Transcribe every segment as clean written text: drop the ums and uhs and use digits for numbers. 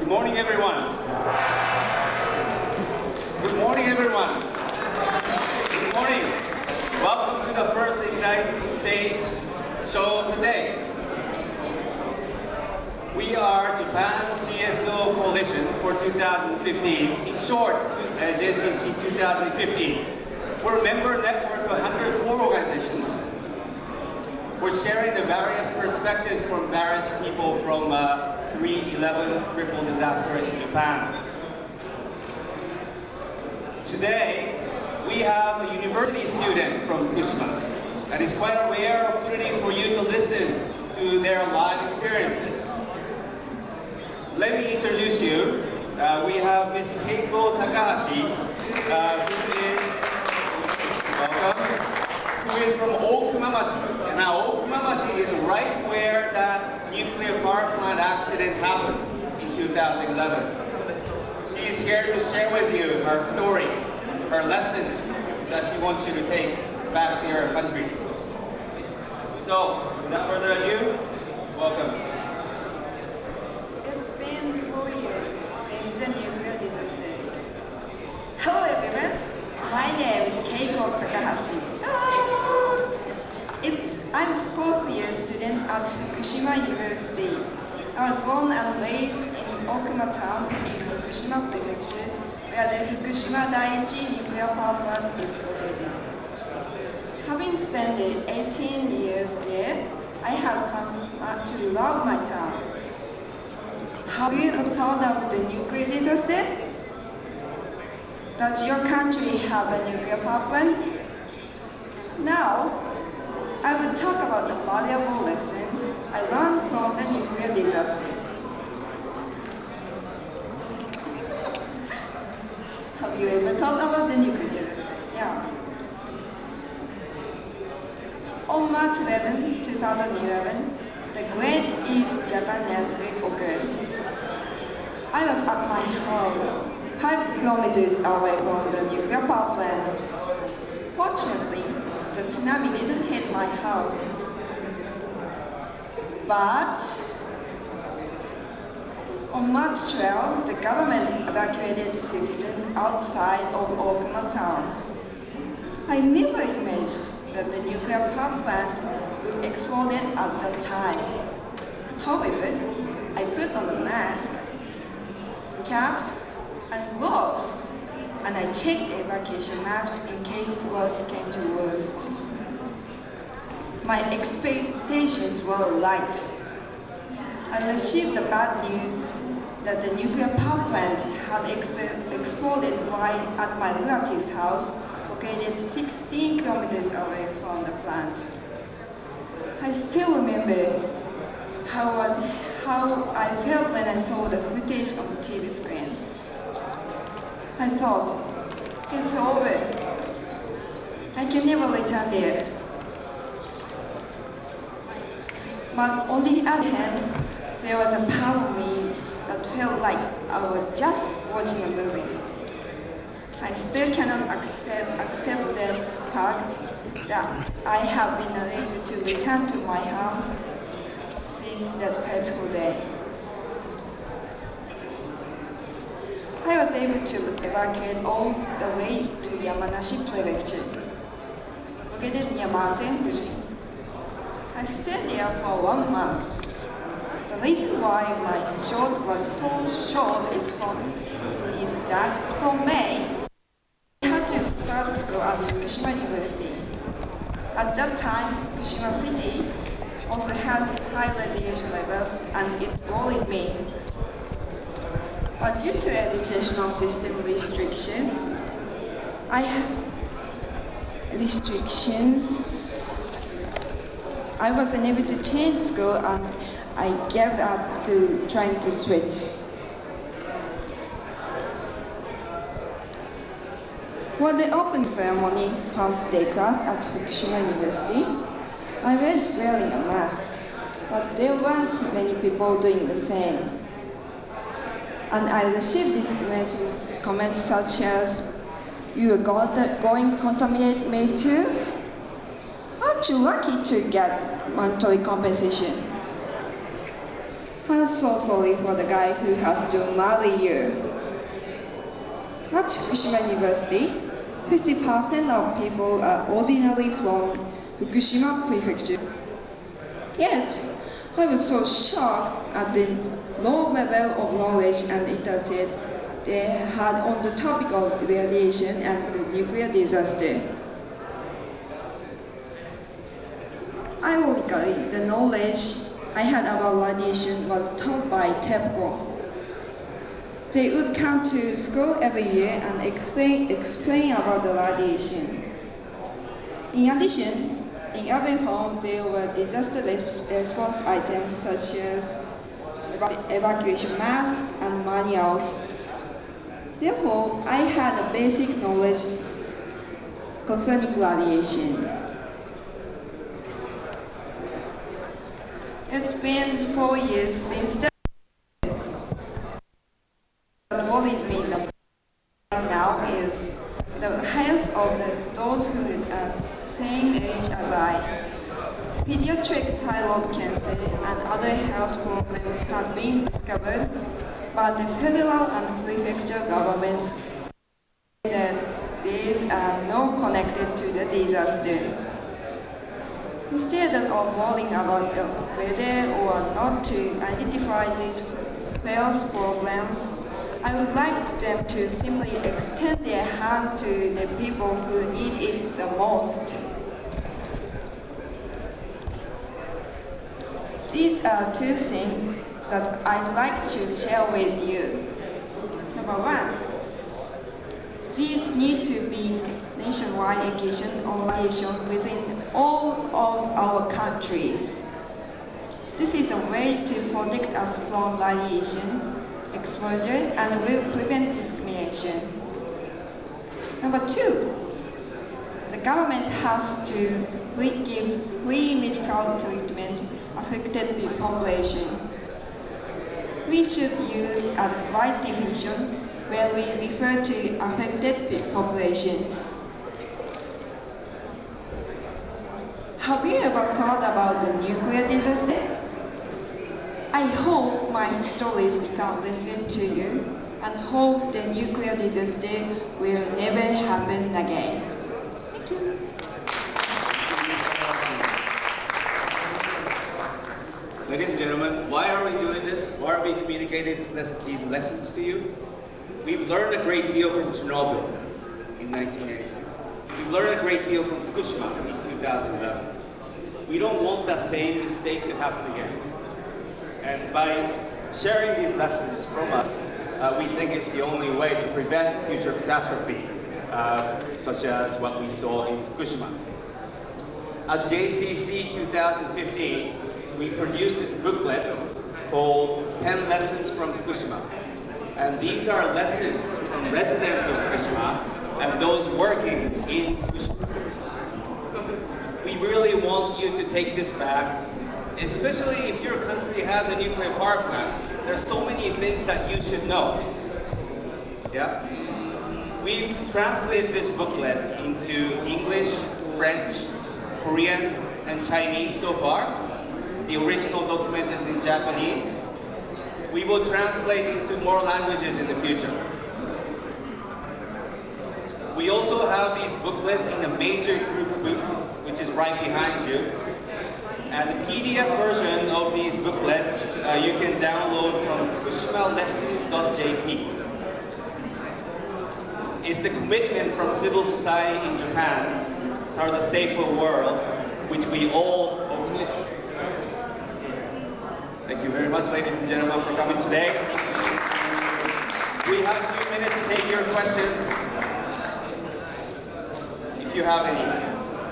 morning, everyone. Good morning, everyone. Good morning. Welcome to the first Ignite Stage show of the day. We are Japan CSO Coalition for 2015, in short, JCC 2015. We're a member network of 104 organizations. We're sharing the various perspectives from various people from 3/11 triple disaster in Japan. Today, we have a university student from Fukushima, and it's quite a rare opportunity for you to listen to their live experiences. Let me introduce you. We have Ms. Keiko Takahashi, who is from Okumamachi. And now Okumamachi is right where that nuclear power plant accident happened in 2011. She is here to share with you her story, her lessons that she wants you to take back to your countries. So, without further ado, welcome. It's been 4 years since the nuclear disaster. Hello everyone, my name is Keiko Takahashi. I'm a fourth-year student at Fukushima University. I was born and raised in Okuma town in Fukushima Prefecture, where the Fukushima Daiichi nuclear power plant is located. Having spent 18 years there, I have come to love my town. Have you thought of the nuclear disaster? Does your country have a nuclear power plant? Now, I will talk about the valuable lesson I learned from the nuclear disaster. Have you ever thought about the nuclear disaster? Yeah. On March 11, 2011, the Great East Japan earthquake occurred. I was at my house, 5 kilometers away from the nuclear power plant. Fortunately, the tsunami didn't hit my house. But on March 12, the government evacuated citizens outside of Okuma town. I never imagined that the nuclear power plant would explode at that time. However, I put on a mask, caps, and gloves, and I checked evacuation maps in case worst came to worst. My expectations were right. I received the bad news that the nuclear power plant had exploded right at my relative's house, located 16 kilometers away from the plant. I still remember how I felt when I saw the footage on the TV screen. I thought, it's over. I can never return there. But on the other hand, there was a part of me that felt like I was just watching a movie. I still cannot accept the fact that I have been unable to return to my house since that fateful day. I was able to evacuate all the way to Yamanashi Prefecture, located near Mountain Fuji. I stayed there for 1 month. The reason why my short was so short is that from May, I had to start school at Fukushima University. At that time, Fukushima City also has high radiation levels, and it worried me. But due to educational system restrictions, I wasn't able to change school, and I gave up to trying to switch. For the opening ceremony first day class at Fukushima University, I went wearing a mask, but there weren't many people doing the same. And I received discriminatory comments such as, "You are going to contaminate me too? Aren't you lucky to get monetary compensation?" I'm so sorry for the guy who has to marry you. At Fukushima University, 50% of people are ordinarily from Fukushima Prefecture. Yet, I was so shocked at the low level of knowledge and insight they had on the topic of radiation and the nuclear disaster. Ironically, the knowledge I had about radiation was taught by TEPCO. They would come to school every year and explain about the radiation. In addition, in every home there were disaster response items such as evacuation maps and manuals. Therefore, I had a basic knowledge concerning radiation. It's been 4 years since that worried me now is the health of those who are same age as I. Pediatric thyroid cancer and other health problems have been discovered, but the federal and prefecture governments say that these are not connected to the disaster. Instead of worrying about whether or not to identify these health problems, I would like them to simply extend their hand to the people who need it the most. These are two things that I'd like to share with you. Number one, these need to be nationwide education on radiation within all of our countries. This is a way to protect us from radiation exposure and will prevent discrimination. Number two, the government has to give free medical treatment affected population. We should use a right definition when we refer to affected population. Have you ever thought about the nuclear disaster? I hope my stories become lesson to you and hope the nuclear disaster will never happen again. Thank you. Ladies and gentlemen, why are we doing this? Why are we communicating these lessons to you? We've learned a great deal from Chernobyl in 1986. We've learned a great deal from Fukushima in 2011. We don't want that same mistake to happen again. And by sharing these lessons from us, we think it's the only way to prevent future catastrophe, such as what we saw in Fukushima. At JCC 2015, we produced this booklet called 10 Lessons from Fukushima. And these are lessons from residents of Fukushima and those working in Fukushima. We really want you to take this back, especially if your country has a nuclear power plant. There's so many things that you should know. Yeah? We've translated this booklet into English, French, Korean, and Chinese so far. The original document is in Japanese. We will translate into more languages in the future. We also have these booklets in a major group booth, which is right behind you. And the PDF version of these booklets you can download from fukushimalessons.jp. It's the commitment from civil society in Japan toward a safer world, which we all owe. Thank you very much, ladies and gentlemen, for coming today. We have a few minutes to take your questions. If you have any.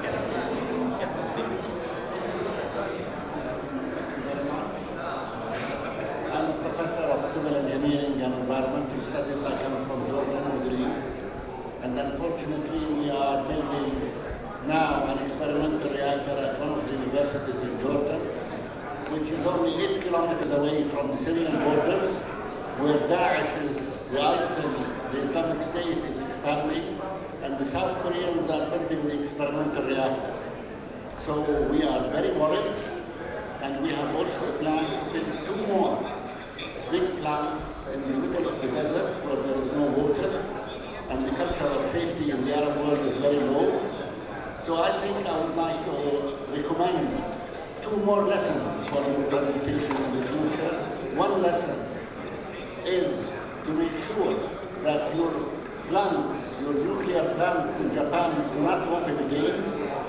Yes. Yeah, please speak. I'm a professor of civil engineering and environmental studies. I come from Jordan, Middle East. And unfortunately, we are building now an experimental reactor at one of the universities in Jordan, which is only 8 kilometers away from the Syrian borders, where Daesh is, the ISIL, the Islamic State is expanding, and the South Koreans are building the experimental reactor. So we are very worried, and we have also planned to build 2 more big plants in the middle of the desert where there is no water, and the culture of safety in the Arab world is very low. So I think I would like to recommend 2 more lessons for your presentation in the future. One lesson is to make sure that your plants, your nuclear plants in Japan do not open again,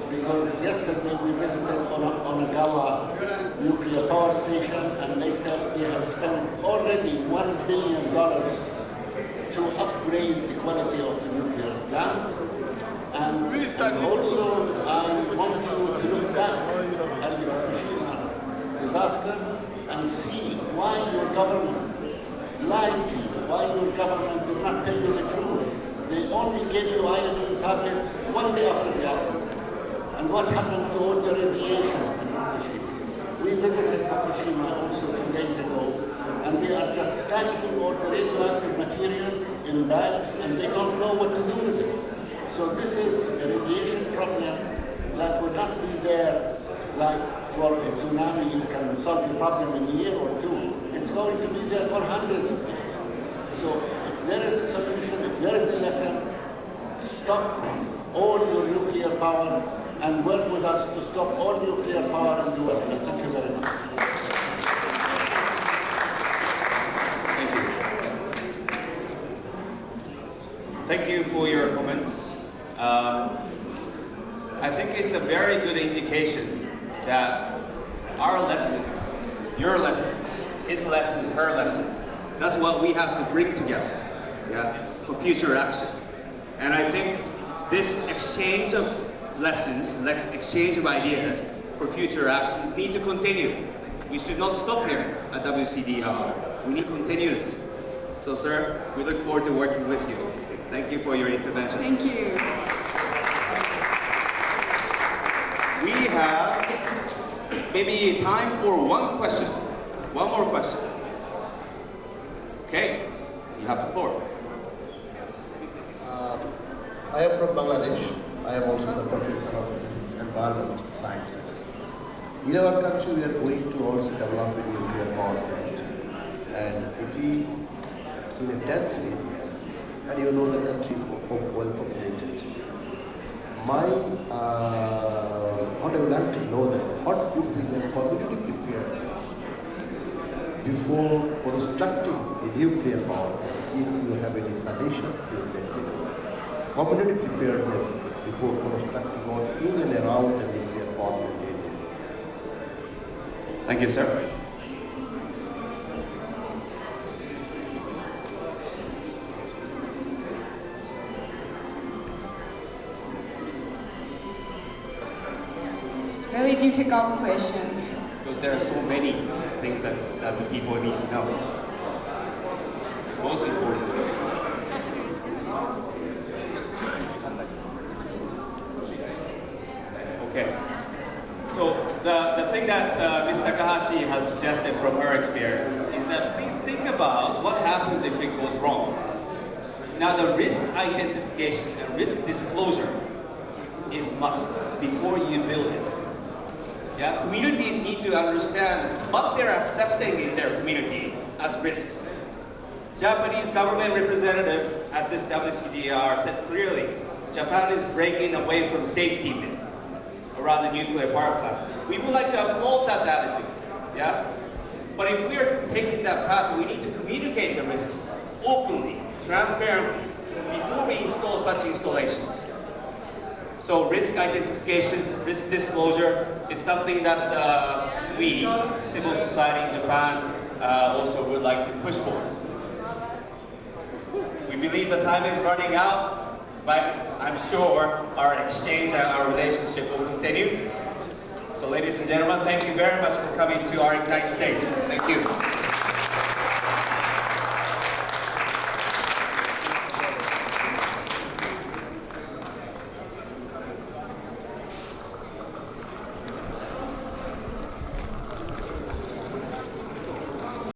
because yesterday we visited Onagawa nuclear power station, and they said they have spent already $1 billion to upgrade the quality of the nuclear plants. And also I want you to look back at the Fukushima disaster and see why your government lied to you, why your government did not tell you the truth. They only gave you iodine tablets 1 day after the accident. And what happened to all the radiation in Fukushima? We visited Fukushima also 2 days ago, and they are just stacking all the radioactive material in bags, and they don't know what to do with it. So this is a radiation problem that will not be there like for a tsunami. You can solve the problem in a year or 2. It's going to be there for hundreds of years. So if there is a solution, if there is a lesson, stop all your nuclear power and work with us to stop all nuclear power in the world. And thank you very much. Thank you. Thank you for your comments. I think it's a very good indication that our lessons, your lessons, his lessons, her lessons, that's what we have to bring together, yeah, for future action. And I think this exchange of lessons, exchange of ideas for future actions need to continue. We should not stop here at WCDR. We need to continue this. So sir, we look forward to working with you. Thank you for your intervention. Thank you. We have maybe time for one question. One more question. Okay, you have the floor. I am from Bangladesh. I am also the professor of environmental sciences. In our country, we are going to also develop a nuclear power plant, and it is in a dense area, and you know the country is well populated. What I would like to know that what would be the community preparedness before constructing a nuclear power plant? If you have any suggestion, you can do. Community preparedness before constructing or in and around the nuclear power plant area. Thank you, sir. Very difficult question. Because there are so many things that the people need to know. Most importantly. Okay. So the thing that Ms. Takahashi has suggested from her experience is that please think about what happens if it goes wrong. Now the risk identification and risk disclosure is must before you build it. Yeah, communities need to understand what they're accepting in their community as risks. Japanese government representative at this WCDR said clearly, Japan is breaking away from safety myth around the nuclear power plant. We would like to uphold that attitude, yeah? But if we are taking that path, we need to communicate the risks openly, transparently, before we install such installations. So risk identification, risk disclosure is something that we, civil society in Japan, also would like to push for. We believe the time is running out, but I'm sure our exchange and our relationship will continue. So ladies and gentlemen, thank you very much for coming to our Ignite stage. Thank you.